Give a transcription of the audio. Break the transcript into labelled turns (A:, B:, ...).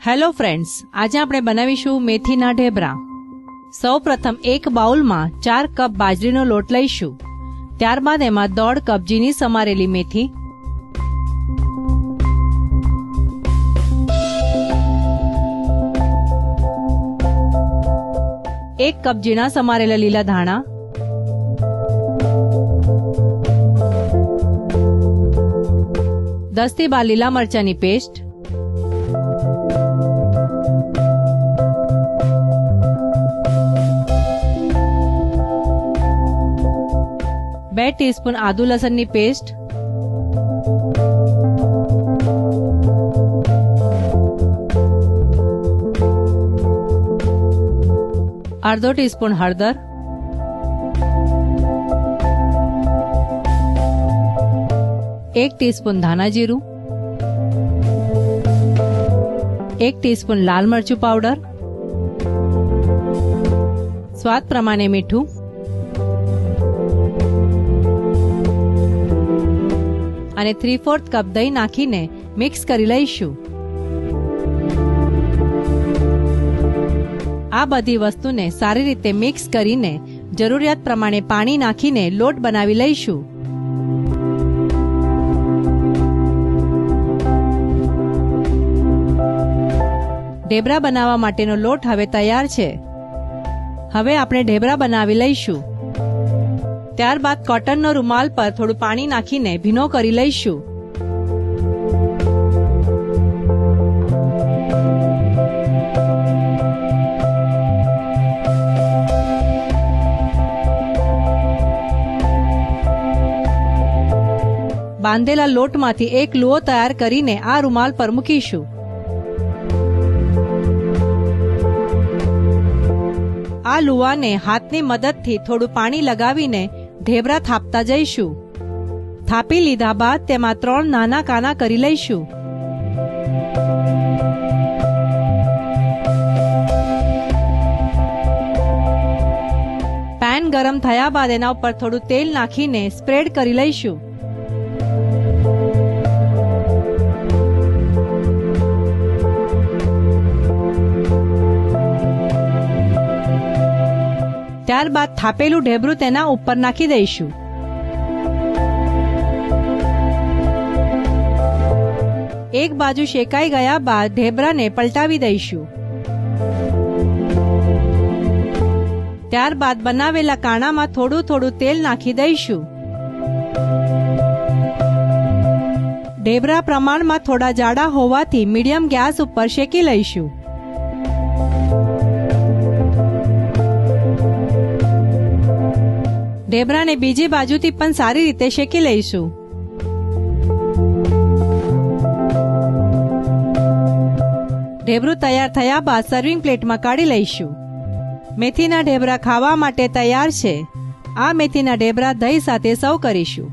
A: Hello friends, આજે આપણે બનાવીશું મેથીના ઢેબરા। સૌપ્રથમ એક બાઉલમાં 4 કપ બાજરીનો લોટ લઈશું। ત્યારબાદ એમાં 1.5 કપ ઝીણી સમારેલી મેથી, 1 કપ ઝીણા સમારેલા લીલા ધાણા, 10 થી 12 લીલા મરચાની પેસ્ટ, 2 ટીસ્પૂન આદુ લસણની પેસ્ટ, 1/2 ટીસ્પૂન હળદર, 1 ટીસ્પૂન ધાણા જીરું, 1 ટીસ્પૂન લાલ મરચું પાવડર, સ્વાદ પ્રમાણે મીઠું અને 3/4 કપ દહીં નાખીને મિક્સ કરી લઈશું। આ બધી વસ્તુને સારી રીતે મિક્સ કરીને જરૂરિયાત પ્રમાણે પાણી નાખીને લોટ બનાવી લઈશું। ઢેબરા બનાવવા માટેનો લોટ હવે તૈયાર છે। હવે આપણે ઢેબરા બનાવી લઈશું। ત્યારબાદ કોટનનો રૂમાલ પર થોડું પાણી નાખીને ભીનો કરી લઈશું। બાંધેલા લોટમાંથી એક લુઓ તૈયાર કરીને આ રૂમાલ પર મૂકીશું। આ લુવાને હાથની મદદથી થોડું પાણી લગાવીને ઢેબરા થાપતા જઈશું। થાપી લીધા બાદ તેમાં 3 નાના કાના કરી લઈશું। પેન ગરમ થયા બાદ એના ઉપર થોડું તેલ નાખીને સ્પ્રેડ કરી લઈશું। ત્યારબાદ થાપેલું ઢેબરું તેના ઉપર નાખી દઈશું। એક બાજુ શેકાઈ ગયા બાદ ઢેબરાને પલટાવી દઈશું। ત્યારબાદ બનાવેલા કાણામાં થોડું થોડું તેલ નાખી દઈશું। ઢેબરા પ્રમાણમાં થોડા જાડા હોવાથી મીડિયમ ગેસ ઉપર શેકી લઈશું। ઢેબરાને બીજી બાજુથી પણ સારી રીતે શેકી લઈશું। ઢેબરું તૈયાર થયા બાદ સર્વિંગ પ્લેટમાં કાઢી લઈશું। મેથીના ઢેબરા ખાવા માટે તૈયાર છે। આ મેથીના ઢેબરા દહીં સાથે સર્વ કરીશું।